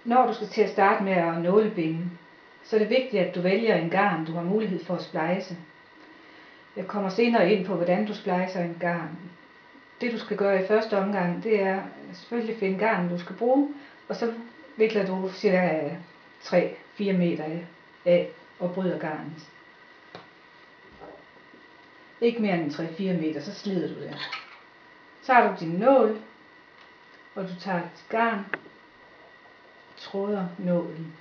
Når du skal til at starte med at nålebinde, så er det vigtigt, at du vælger en garn, du har mulighed for at splejse. Jeg kommer senere ind på, hvordan du splejser en garn. Det du skal gøre i første omgang, det er selvfølgelig finde garn, du skal bruge, og så vikler du cirka 3-4 meter af og bryder garnet. Ikke mere end 3-4 meter, så slider du det. Så har du din nål, og du tager dit garn, tråder nålen.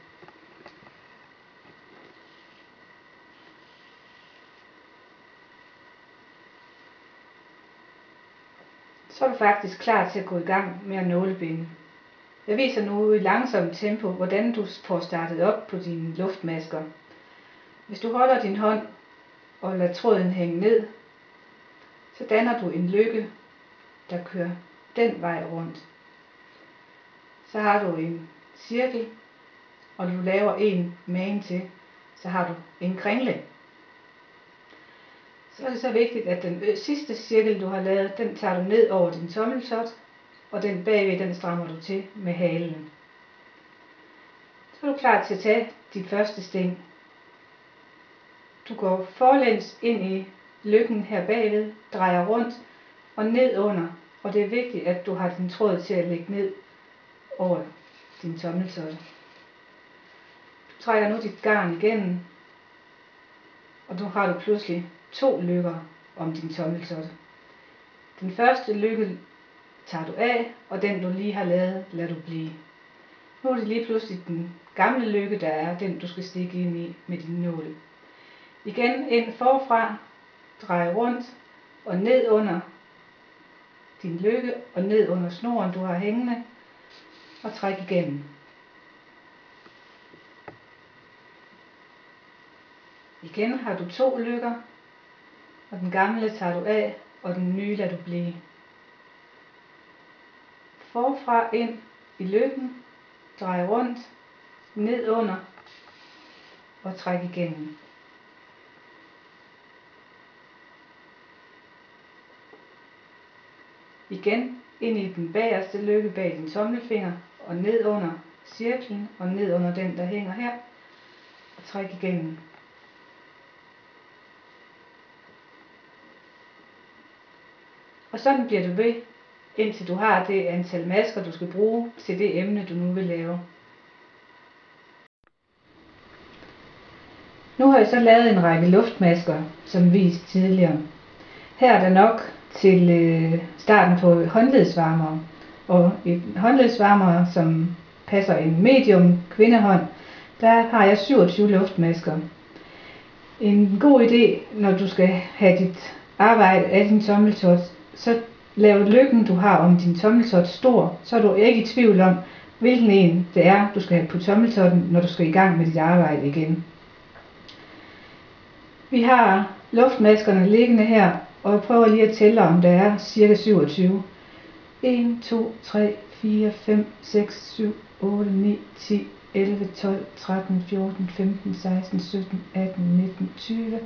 Så er du faktisk klar til at gå i gang med at nålebinde. Jeg viser nu i langsomt tempo, hvordan du får startet op på dine luftmasker. Hvis du holder din hånd og lader tråden hænge ned, så danner du en løkke, der kører den vej rundt. Så har du en cirkel, og du laver en magen til, så har du en kringle. Så er det så vigtigt, at den sidste cirkel, du har lavet, den tager du ned over din tommeltot, og den bagved, den strammer du til med halen. Så er du klar til at tage dit første sting. Du går forlæns ind i løkken her bagved, drejer rundt og ned under, og det er vigtigt, at du har din tråd til at lægge ned over din tommeltot. Du trækker nu dit garn igennem, og nu har du pludselig 2 løkker om din tommeltot. Den første løkke tager du af, og den du lige har lavet, lader du blive. Nu er det lige pludselig den gamle løkke, der er den du skal stikke ind i med din nål. Igen ind forfra, drej rundt og ned under din løkke og ned under snoren du har hængende, og træk igennem. Igen har du 2 løkker, og den gamle tager du af, og den nye lader du blive. Forfra ind i løkken, drej rundt, ned under og træk igennem. Igen ind i den bagerste løkke bag din tommelfinger og ned under cirklen og ned under den der hænger her og træk igennem. Og sådan bliver du ved, indtil du har det antal masker du skal bruge til det emne du nu vil lave. Nu har jeg så lavet en række luftmasker som vist tidligere. Her er der nok til starten på håndledsvarmere, og et håndledsvarmere som passer en medium kvindehånd, der har jeg 27 luftmasker. En god idé, når du skal have dit arbejde af din tommeltot, så lav løkken du har om din tommeltot stor, så er du ikke i tvivl om hvilken en det er du skal have på tommeltotten, når du skal i gang med dit arbejde igen. Vi har luftmaskerne liggende her, og jeg prøver lige at tælle om der er cirka 27. 1, 2, 3, 4, 5, 6, 7, 8, 9, 10, 11, 12, 13, 14, 15, 16, 17, 18, 19, 20,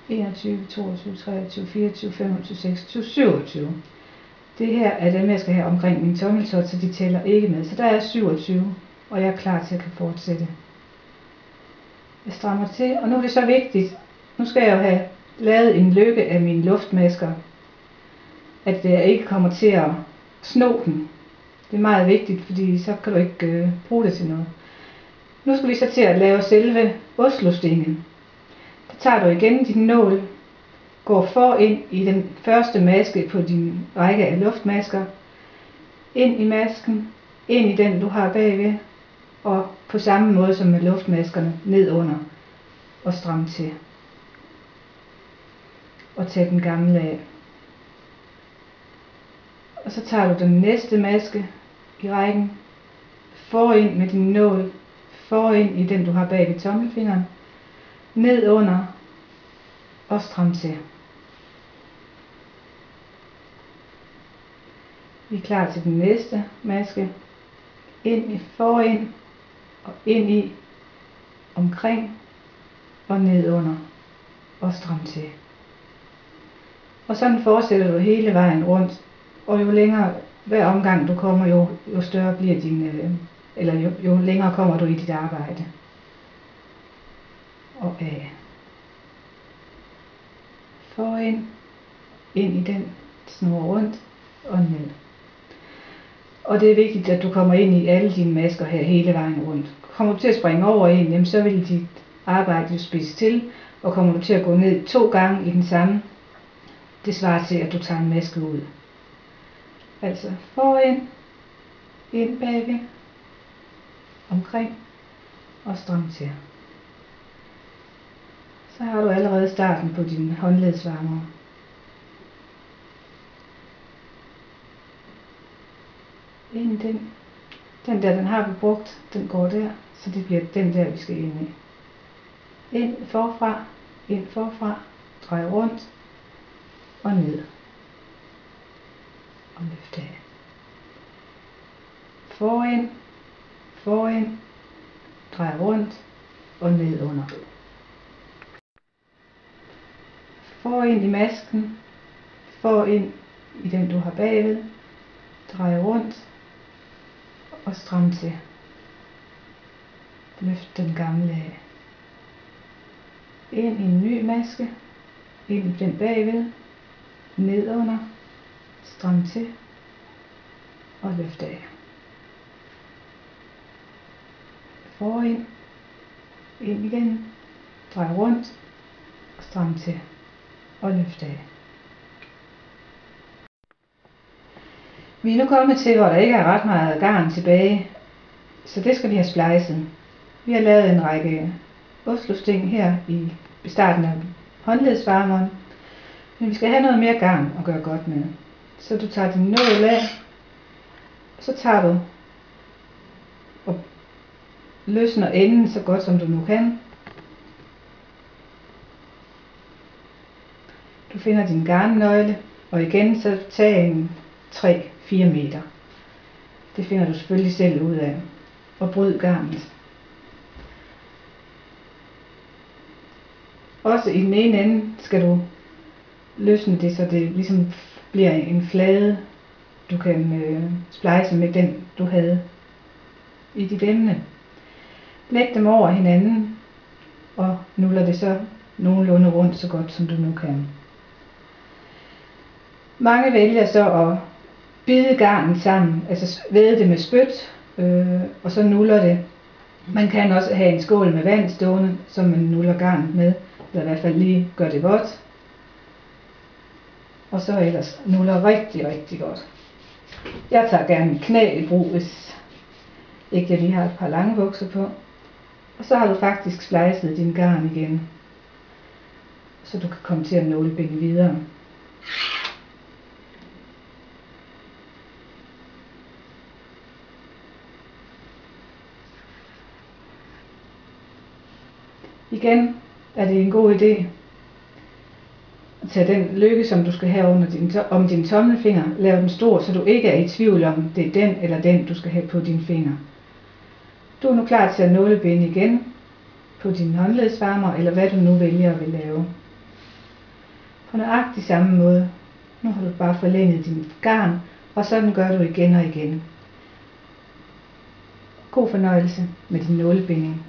21, 22, 23, 24, 25, 26, 27. Det her er dem jeg skal have omkring min tommeltot, så de tæller ikke med. Så der er 27, og jeg er klar til at kan fortsætte. Jeg strammer til, og nu er det så vigtigt. Nu skal jeg jo have lavet en løkke af mine luftmasker, at jeg ikke kommer til at sno den. Det er meget vigtigt, fordi så kan du ikke bruge det til noget. Nu skal vi så til at lave selve Oslo-stingen. Der tager du igen din nål, går forind i den første maske på din række af luftmasker, ind i masken, ind i den du har bagved, og på samme måde som med luftmaskerne ned under og stram til. Og tag den gamle af. Og så tager du den næste maske i rækken, forind med din nål, forind i den du har bag ved tommelfingeren, ned under og stram til. Vi er klar til den næste maske. Ind i forind og ind i, omkring og ned under og stram til. Og sådan fortsætter du hele vejen rundt, og jo længere hver omgang du kommer, jo større bliver din eller jo længere kommer du i dit arbejde. Og af. Forind, ind i den, snurre rundt og ned. Og det er vigtigt, at du kommer ind i alle dine masker her hele vejen rundt. Kommer du til at springe over en, jamen så vil dit arbejde jo spidse til, og kommer du til at gå ned 2 gange i den samme, det svarer til, at du tager en maske ud. Altså forind, ind bagved, omkring og stram til. Så har du allerede starten på din håndledsvarmer. Ind den der, den har vi brugt, den går der, så det bliver den der, vi skal ind i. Ind forfra, drej rundt og ned. Og løft af. Forind, drej rundt og ned under. Forind i masken, forind i den du har bagved, drej rundt og stram til. Løft den gamle af. Ind i en ny maske, ind i den bagved, ned under, stram til og løft af. Forind, ind i den, drej rundt og stram til og løft af. Vi er nu kommet til, hvor der ikke er ret meget garn tilbage, så det skal vi have splejset. Vi har lavet en række Oslo-sting her i starten af håndledsvarmeren, men vi skal have noget mere garn at gøre godt med. Så du tager din nål af, og så tager du og løsner enden så godt som du nu kan. Du finder din garnnøgle, og igen så tag en 3-4 meter. Det finder du selvfølgelig selv ud af. Og bryd garnet. Også i den ene ende skal du løsne det, så det ligesom bliver en flade, du kan splice med den, du havde i dit emne. Læg dem over hinanden, og nuller det så nogenlunde rundt, så godt som du nu kan. Mange vælger så at bide garnet sammen, altså væde det med spyt, og så nuller det. Man kan også have en skål med vand stående, som man nuller garnet med, eller i hvert fald lige gør det vådt. Og så ellers nuller rigtig, rigtig godt. Jeg tager gerne mit knæ i brug, hvis ikke jeg lige har et par lange bukser på. Og så har du faktisk splicet din garn igen, så du kan komme til at nålebinde videre. Igen er det en god idé at tage den lykke, som du skal have om din tommelfinger, lav den stor, så du ikke er i tvivl om, det er den eller den, du skal have på din finger. Du er nu klar til at nålebinde igen på din håndledsvarmer, eller hvad du nu vælger at vil lave. På nøjagtig samme måde. Nu har du bare forlænget din garn, og sådan gør du igen og igen. God fornøjelse med din nålebinding.